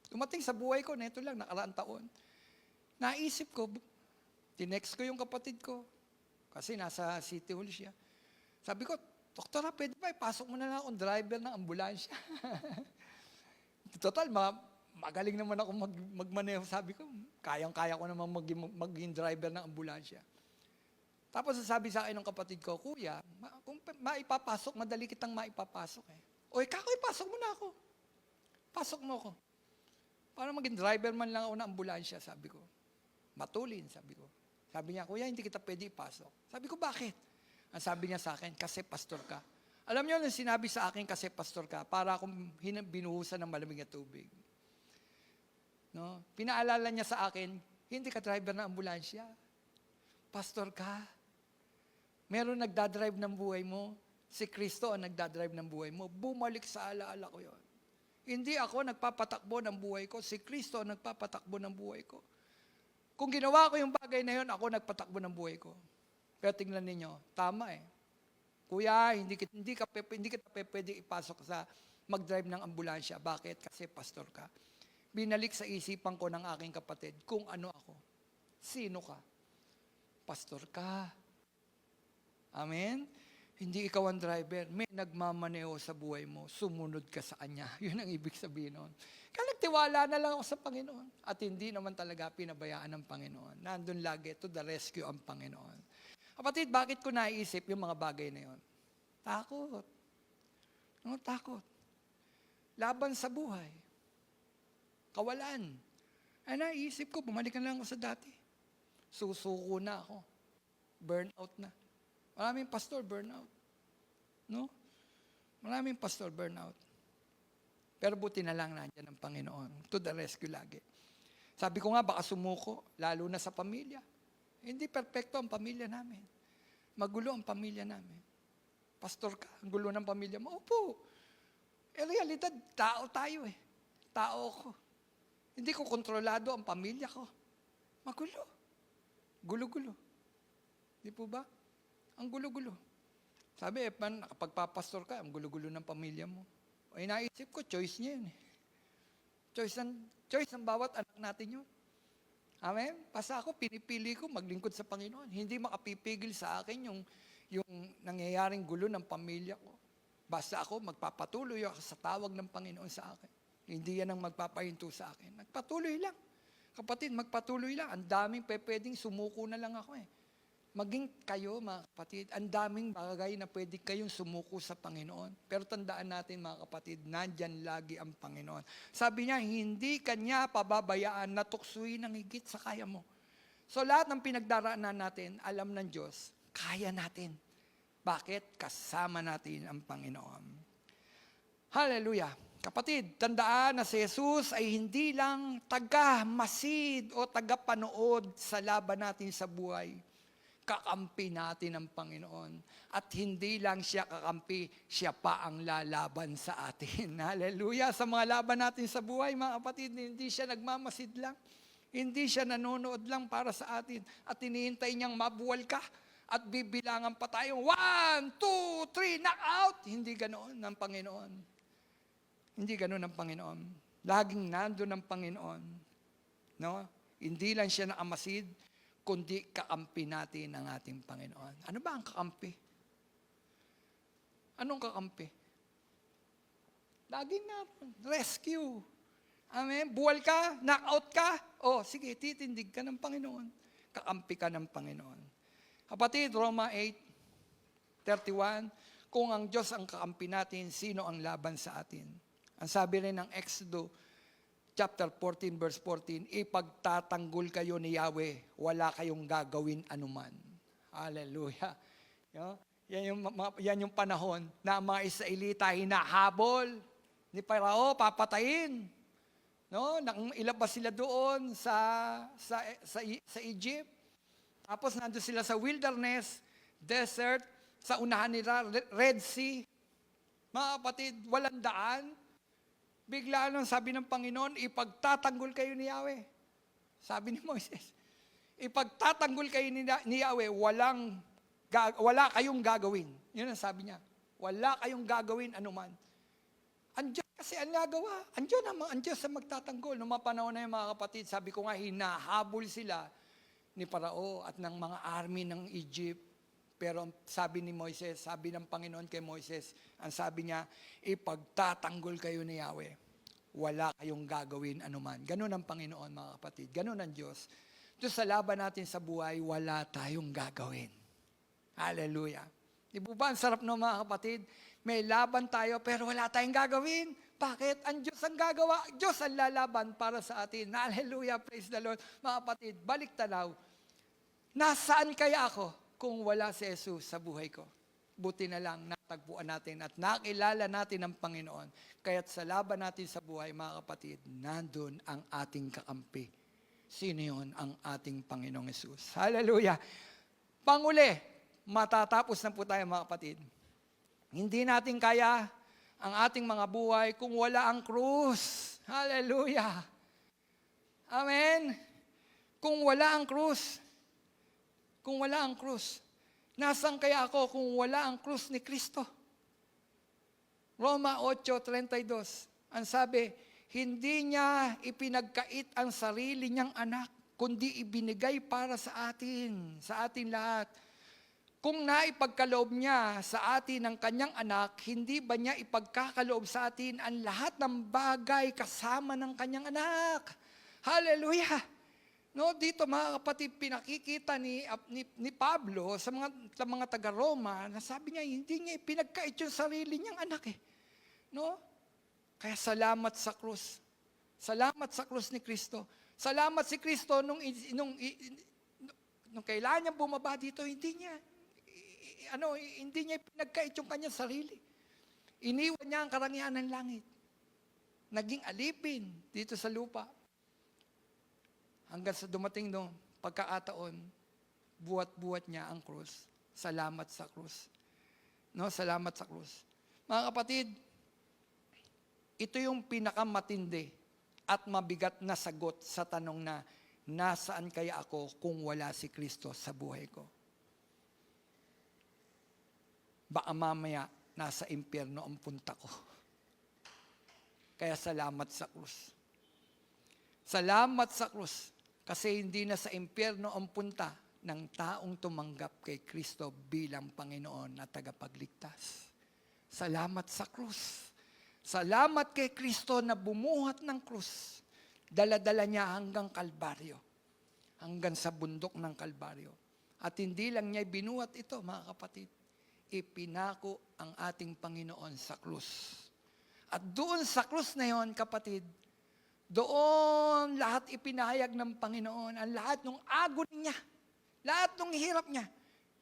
Dumating sa buhay ko, neto lang, nakaraang taon. Naisip ko, tinext ko yung kapatid ko, kasi nasa City Hall siya. Sabi ko, Doktora, pwede ba ipasok mo na lang akong driver ng ambulansya? Total, magaling naman ako magmaneho. Sabi ko, kayang-kaya ko naman maging driver ng ambulansya. Tapos sabi sa akin ng kapatid ko, Kuya, kung maipapasok, madali kitang maipapasok eh. Oy, kako, ipasok mo na ako. Pasok mo ako. Para maging driver man lang ako ng ambulansya, sabi ko. Matulin, sabi ko. Sabi niya, Kuya, hindi kita pwede ipasok. Sabi ko, bakit? Ang sabi niya sa akin, kasi pastor ka. Alam niyo, nung sinabi sa akin, kasi pastor ka, para akong binuhusan ng malamig na tubig. No? Pinaalala niya sa akin, hindi ka driver ng ambulansya. Pastor ka. Meron nagdadrive ng buhay mo. Si Kristo ang nagdadrive ng buhay mo. Bumalik sa alaala ko yon. Hindi ako nagpapatakbo ng buhay ko. Si Kristo ang nagpapatakbo ng buhay ko. Kung ginawa ko yung bagay na yon, ako nagpatakbo ng buhay ko. Pero tingnan ninyo, tama eh. Kuya, hindi kita pwede ipasok sa mag-drive ng ambulansya. Bakit? Kasi pastor ka. Binalik sa isipan ko ng aking kapatid kung ano ako. Sino ka? Pastor ka. Amen? Hindi ikaw ang driver. May nagmamaneho sa buhay mo. Sumunod ka sa Kanya. Yun ang ibig sabihin nun. Kaya nagtiwala na lang ako sa Panginoon. At hindi naman talaga pinabayaan ng Panginoon. Nandun lagi to the rescue ang Panginoon. Kapatid, bakit ko naisip yung mga bagay na yon? Takot. No, takot. Laban sa buhay. Kawalan. Ay naisip ko, bumalik na lang ako sa dati. Susuko na ako. Burnout na. Maraming pastor, burnout. No? Maraming pastor, burnout. Pero buti na lang nandiyan ang Panginoon. To the rescue lagi. Sabi ko nga, baka sumuko, lalo na sa pamilya. Hindi perpekto ang pamilya namin. Magulo ang pamilya namin. Pastor ka, ang gulo ng pamilya mo. Opo. Realidad, tao tayo eh. Tao ko. Hindi ko kontrolado ang pamilya ko. Magulo. Gulo-gulo. Di po ba? Ang gulo-gulo. Sabi, kapag papastor ka, ang gulo-gulo ng pamilya mo. Ay naisip ko, choice niya yun eh. Choice ng bawat anak natin yun. Amen? Basta ako, pinipili ko maglingkod sa Panginoon. Hindi makapipigil sa akin yung nangyayaring gulo ng pamilya ko. Basta ako, magpapatuloy ako sa tawag ng Panginoon sa akin. Hindi yan ang magpapahinto sa akin. Magpatuloy lang. Kapatid, magpatuloy lang. Ang daming pwedeng sumuko na lang ako eh. Maging kayo, mga kapatid, ang daming bagay na pwede kayong sumuko sa Panginoon. Pero tandaan natin, mga kapatid, nandyan lagi ang Panginoon. Sabi niya, hindi kanya pababayaan na tuksuin ng higit sa kaya mo. So lahat ng pinagdaraanan natin, alam ng Diyos, kaya natin. Bakit? Kasama natin ang Panginoon. Hallelujah! Kapatid, tandaan na si Jesus ay hindi lang taga-masid o taga-panood sa laban natin sa buhay. Kakampi natin ang Panginoon. At hindi lang siya kakampi, siya pa ang lalaban sa atin. Hallelujah! Sa mga laban natin sa buhay, mga kapatid, hindi siya nagmamasid lang. Hindi siya nanonood lang para sa atin. At hinihintay niyang mabuwal ka. At bibilangan pa tayong 1, 2, 3, knock out! Hindi ganoon ng Panginoon. Hindi ganoon ang Panginoon. Laging nandun ang Panginoon. No? Hindi lang siya nakamasid, kundi kakampi natin ang ating Panginoon. Ano ba ang kakampi? Anong kakampi? Laging naroon. Rescue. Amen? Buwal ka? Knockout ka? O, sige, titindig ka ng Panginoon. Kakampi ka ng Panginoon. Kapatid, Roma 8:31, kung ang Diyos ang kakampi natin, sino ang laban sa atin? Ang sabi rin ng Exodo, chapter 14, verse 14, ipagtatanggol kayo ni Yahweh, wala kayong gagawin anuman. Hallelujah. Yan yung panahon na ang mga Israelita hinahabol ni Parao, papatayin. No? Nang ilabas sila doon sa Egypt. Tapos nandun sila sa wilderness, desert, sa unahan nila, Red Sea. Mga kapatid, walang daan. Bigla nang sabi ng Panginoon, ipagtatanggol kayo ni Yahweh. Sabi ni Moises, ipagtatanggol kayo ni Yahweh, wala kayong gagawin. Yun ang sabi niya. Wala kayong gagawin anuman. Ang Diyos kasi ang nagawa. Ang Diyos ang magtatanggol. Noong mga panahon na yung mga kapatid, sabi ko nga, hinahabol sila ni Parao at ng mga army ng Egypt. Pero sabi ni Moises, sabi ng Panginoon kay Moises, ang sabi niya, ipagtatanggol kayo ni Yahweh. Wala kayong gagawin anuman. Ganun ang Panginoon, mga kapatid. Ganun ang Diyos. Diyos, sa laban natin sa buhay, wala tayong gagawin. Hallelujah. Di ba ang sarap no, mga kapatid? May laban tayo, pero wala tayong gagawin. Bakit? Ang Diyos ang gagawa. Diyos ang lalaban para sa atin. Hallelujah, praise the Lord. Mga kapatid, balik tanaw. Nasaan kaya ako kung wala si Jesus sa buhay ko? Buti na lang natagpuan natin at nakilala natin ang Panginoon. Kaya't sa laban natin sa buhay, mga kapatid, nandun ang ating kakampi. Sino yun? Ang ating Panginoong Jesus. Hallelujah. Panguli, matatapos na po tayo, mga kapatid. Hindi natin kaya ang ating mga buhay kung wala ang krus. Hallelujah. Amen. Kung wala ang krus. Kung wala ang krus. Nasaan kaya ako kung wala ang krus ni Kristo? Roma 8:32. Ang sabi, hindi niya ipinagkait ang sarili niyang anak, kundi ibinigay para sa atin lahat. Kung naipagkaloob niya sa atin ang kanyang anak, hindi ba niya ipagkakaloob sa atin ang lahat ng bagay kasama ng kanyang anak? Hallelujah! No, dito mga kapatid, pinakikita ni Pablo sa mga taga-Roma na sabi niya, hindi niya pinagkait yung sarili niyang anak eh. No? Kaya salamat sa krus. Salamat sa krus ni Kristo. Salamat si Kristo nung kailangan niya bumaba dito, hindi niya pinagkait yung kanyang sarili. Iniwan niya ang karangyaan ng langit. Naging alipin dito sa lupa. Hanggang sa dumating pagkakataon, buhat-buhat niya ang krus. Salamat sa krus. No, salamat sa krus. Mga kapatid, ito yung pinakamatindi at mabigat na sagot sa tanong na, nasaan kaya ako kung wala si Kristo sa buhay ko? Baka mamaya, nasa impyerno ang punta ko. Kaya salamat sa krus. Salamat sa krus. Kasi hindi na sa impyerno ang punta ng taong tumanggap kay Kristo bilang Panginoon at tagapagligtas. Salamat sa krus. Salamat kay Kristo na bumuhat ng krus. Dala-dala niya hanggang Kalbaryo. Hanggang sa bundok ng Kalbaryo. At hindi lang niya binuhat ito, mga kapatid. Ipinako ang ating Panginoon sa krus. At doon sa krus na yon, kapatid, doon lahat ipinahayag ng Panginoon, ang lahat ng agony niya, lahat ng hirap niya,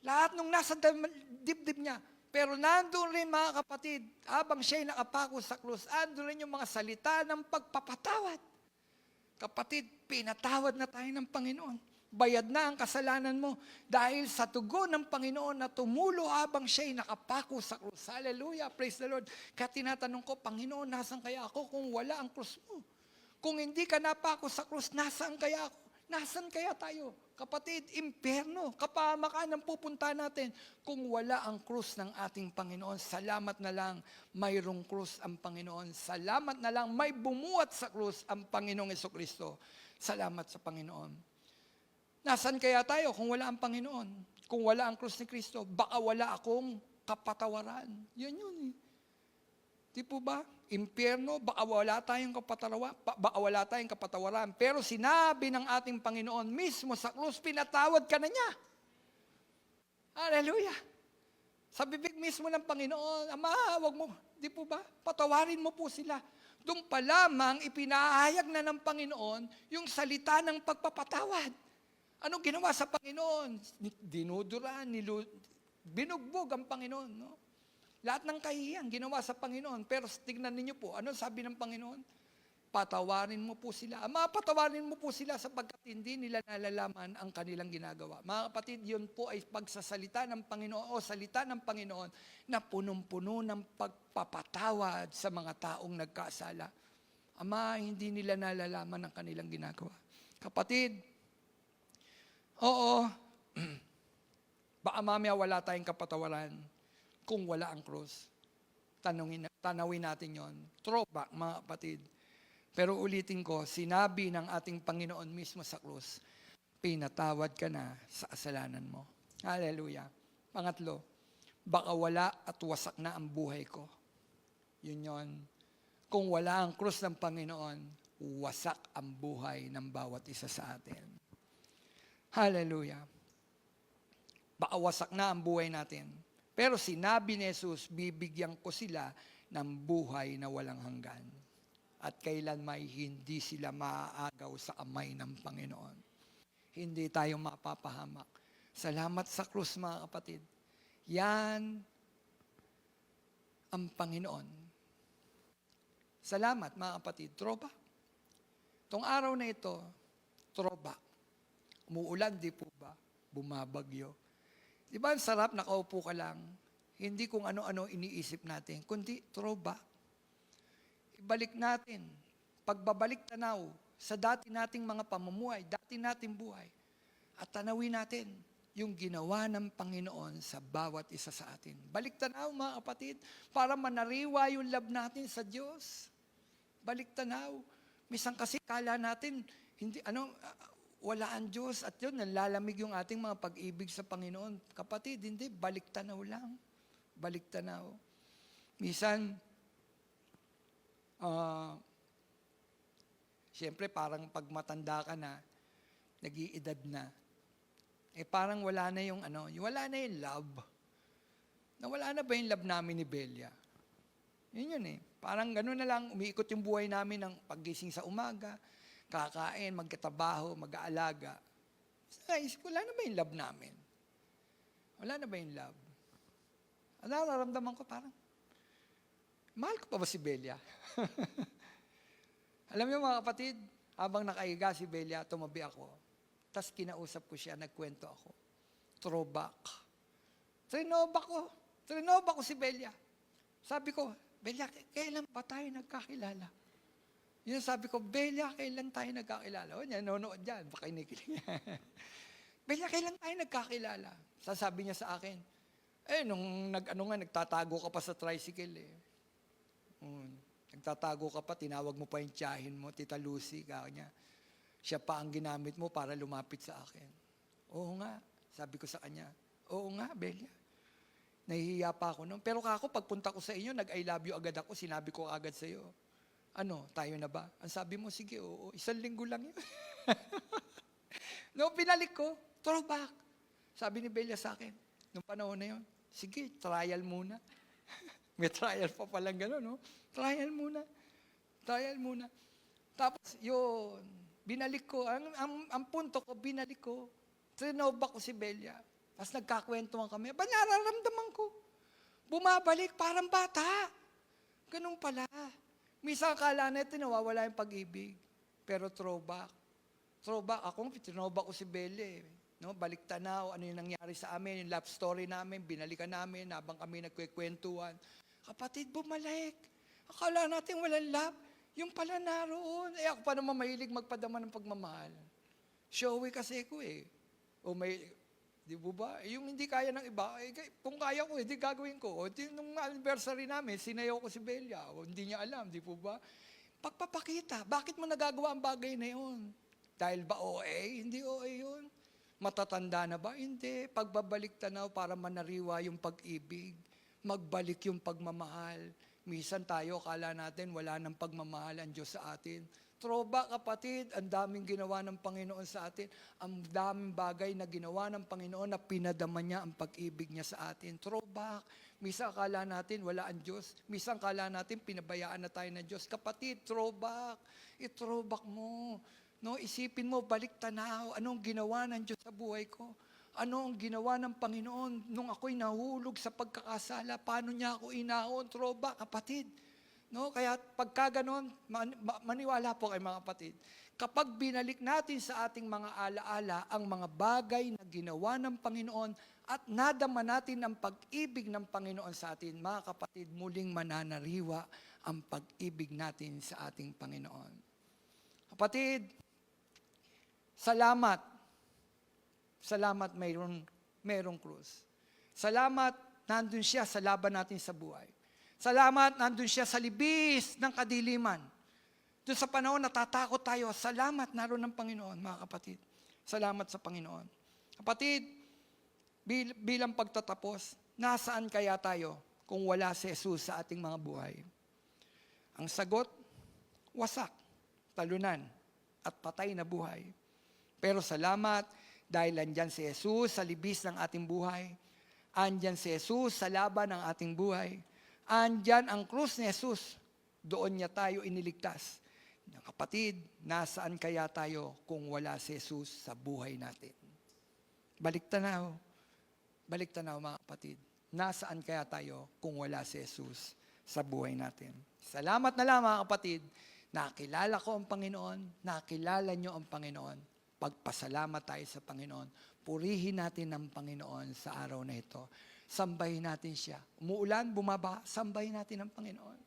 lahat ng nasa dibdib niya. Pero nandoon rin mga kapatid, habang siya'y nakapako sa krus, nandoon rin yung mga salita ng pagpapatawad. Kapatid, pinatawad na tayo ng Panginoon. Bayad na ang kasalanan mo dahil sa tugon ng Panginoon na tumulo habang siya'y nakapako sa krus. Hallelujah, praise the Lord. Kaya tinatanong ko, Panginoon, nasan kaya ako kung wala ang krus mo? Kung hindi ka napako sa krus, nasaan kaya ako? Nasaan kaya tayo? Kapatid, impyerno, kapahamakan ang pupunta natin kung wala ang krus ng ating Panginoon. Salamat na lang, mayroong krus ang Panginoon. Salamat na lang, may bumuhat sa krus ang Panginoong Jesucristo. Salamat sa Panginoon. Nasaan kaya tayo kung wala ang Panginoon? Kung wala ang krus ni Kristo, baka wala akong kapatawaran. Yun eh. Di po ba? Impyerno, baka wala tayong kapatawaran. Pero sinabi ng ating Panginoon mismo sa krus, pinatawad ka na niya. Hallelujah. Sa bibig mismo ng Panginoon, Ama, wag mo, di po ba? Patawarin mo po sila. Doon pa lamang ipinahayag na ng Panginoon yung salita ng pagpapatawad. Anong ginawa sa Panginoon? Dinudura, binugbog ang Panginoon, no? Lahat ng kahihiyan ginawa sa Panginoon. Pero tignan ninyo po, ano sabi ng Panginoon? Patawarin mo po sila. Ama, patawarin mo po sila sapagkat hindi nila nalalaman ang kanilang ginagawa. Mga kapatid, yun po ay pagsasalita ng Panginoon o salita ng Panginoon na punong-puno ng pagpapatawad sa mga taong nagkasala. Ama, hindi nila nalalaman ang kanilang ginagawa. Kapatid, oo, baka mamaya wala tayong kapatawaran kung wala ang krus. Tanawin natin yon. Throwback, mga kapatid. Pero ulitin ko, sinabi ng ating Panginoon mismo sa krus, pinatawad ka na sa kasalanan mo. Hallelujah. Pangatlo, baka wala at wasak na ang buhay ko. Yun yon. Kung wala ang krus ng Panginoon, wasak ang buhay ng bawat isa sa atin. Hallelujah. Baka wasak na ang buhay natin. Pero sinabi ni Jesus, bibigyan ko sila ng buhay na walang hanggan. At kailan may hindi sila maaagaw sa kamay ng Panginoon. Hindi tayo mapapahamak. Salamat sa krus, mga kapatid. Yan ang Panginoon. Salamat, mga kapatid. Tropa. Itong araw na ito, tropa. Umuulan, di po ba? Bumabagyo. Di ba ang sarap, nakaupo ka lang, hindi kung ano-ano iniisip natin, kundi throwback. Ibalik natin, pagbabalik tanaw sa dati nating mga pamumuhay, dati nating buhay, at tanawin natin yung ginawa ng Panginoon sa bawat isa sa atin. Balik tanaw, mga kapatid, para manariwa yung love natin sa Diyos. Balik tanaw. Minsan kasi kala natin, wala ang Diyos at yun, nalalamig yung ating mga pag-ibig sa Panginoon. Kapatid, hindi, balik tanaw lang. Balik tanaw. Minsan, siyempre parang pag matanda ka na, nag-iedad na. Parang wala na yung wala na yung love. Nawala na ba yung love namin ni Belia? Yun eh. Parang gano'n na lang, umiikot yung buhay namin ng paggising sa umaga, kakain, magkatrabaho, mag-aalaga. Naisip ko, wala na ba yung love namin? Wala na ba yung love? Ang nararamdaman ko parang, mahal ko pa ba si Belia? Alam niyo mga kapatid, habang nakaiga si Belia, tumabi ako. Tapos kinausap ko siya, nagkwento ako. Throwback. Trinobak ko si Belia. Sabi ko, Belia, kailan ba tayo nagkakilala? Yun sabi ko, Belia, kailan tayo nagkakilala? O, nanonood dyan, baka inikilig. Belia, kailan tayo nagkakilala? Sasabi niya sa akin, nung nagtatago ka pa sa tricycle eh. Nagtatago ka pa, tinawag mo pa yung tiyahin mo, Tita Lucy, kanya. Siya pa ang ginamit mo para lumapit sa akin. Oo nga, sabi ko sa kanya. Oo nga, Belia. Nahihiya pa ako noon. Pero kako, pagpunta ko sa inyo, nag-I love you agad ako, sinabi ko agad sa iyo. Tayo na ba? Ang sabi mo, sige, oo, 1 linggo lang yun. No, pinalik ko, throwback. Sabi ni Belia sa akin, nung panahon na yun, sige, trial muna. May trial pa palang gano'n, no? Trial muna. Tapos, yun, binalik ko. Ang punto ko, binalik ko. Trinobak ko si Belia. Tapos nagkakwentuhan kami. Ba nararamdaman ko? Bumabalik, parang bata. Ganun pala. Minsan akala natin nawawala yung pag-ibig. Pero throwback. Trinobak ko si Belia. No? Balik tanaw, ano yung nangyari sa amin, yung love story namin, binalikan namin habang kami nagkwekwentuhan. Kapatid, bumalik. Akala natin walang love. Yung pala naroon. Ako pa naman mahilig magpadama ng pagmamahal. Showy kasi ko eh. O di ba? Yung hindi kaya ng iba, kung kaya ko, hindi gagawin ko. Nung anniversary namin, sinayaw ko si Belia. Hindi niya alam, di po ba? Pagpapakita, bakit mo nagagawa ang bagay na yun? Dahil ba OA? Hindi OA yun. Matatanda na ba? Hindi. Pagbabalik tanaw para manariwa yung pag-ibig. Magbalik yung pagmamahal. Minsan tayo, kala natin wala ng pagmamahal ang Diyos sa atin. Throwback, kapatid, ang daming ginawa ng Panginoon sa atin. Ang daming bagay na ginawa ng Panginoon na pinadama niya ang pag-ibig niya sa atin. Throwback. Minsan akala natin wala ang Diyos. Minsan akala natin pinabayaan na tayo ng Diyos. Kapatid, throwback. I-throwback mo. No, isipin mo, balik tanaw. Anong ginawa ng Diyos sa buhay ko? Ano ang ginawa ng Panginoon nung ako'y nahulog sa pagkakasala? Paano niya ako inahon? Throwback, kapatid. No, kaya pagka ganon, maniwala po kayo mga kapatid. Kapag binalik natin sa ating mga alaala ang mga bagay na ginawa ng Panginoon at nadama natin ang pag-ibig ng Panginoon sa atin, mga kapatid, muling mananariwa ang pag-ibig natin sa ating Panginoon. Kapatid, salamat. Salamat mayroong krus. Salamat, nandun siya sa laban natin sa buhay. Salamat, nandun siya sa libis ng kadiliman. Doon sa panahon, natatakot tayo. Salamat, naroon ng Panginoon, mga kapatid. Salamat sa Panginoon. Kapatid, bilang pagtatapos, nasaan kaya tayo kung wala si Jesus sa ating mga buhay? Ang sagot, wasak, talunan, at patay na buhay. Pero salamat, dahil andyan si Jesus sa libis ng ating buhay. Andyan si Jesus sa laban ng ating buhay. Andyan ang krus ni Jesus. Doon niya tayo iniligtas. Kapatid, nasaan kaya tayo kung wala si Jesus sa buhay natin? Balik tanaw mga kapatid. Nasaan kaya tayo kung wala si Jesus sa buhay natin? Salamat na lang mga kapatid. Nakilala ko ang Panginoon. Nakilala nyo ang Panginoon. Pagpasalamat tayo sa Panginoon. Purihin natin ang Panginoon sa araw na ito. Sambahin natin siya. Umuulan, bumaba, sambahin natin ang Panginoon.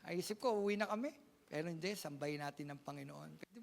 Ay isip ko, uwi na kami. Pero hindi, sambahin natin ang Panginoon.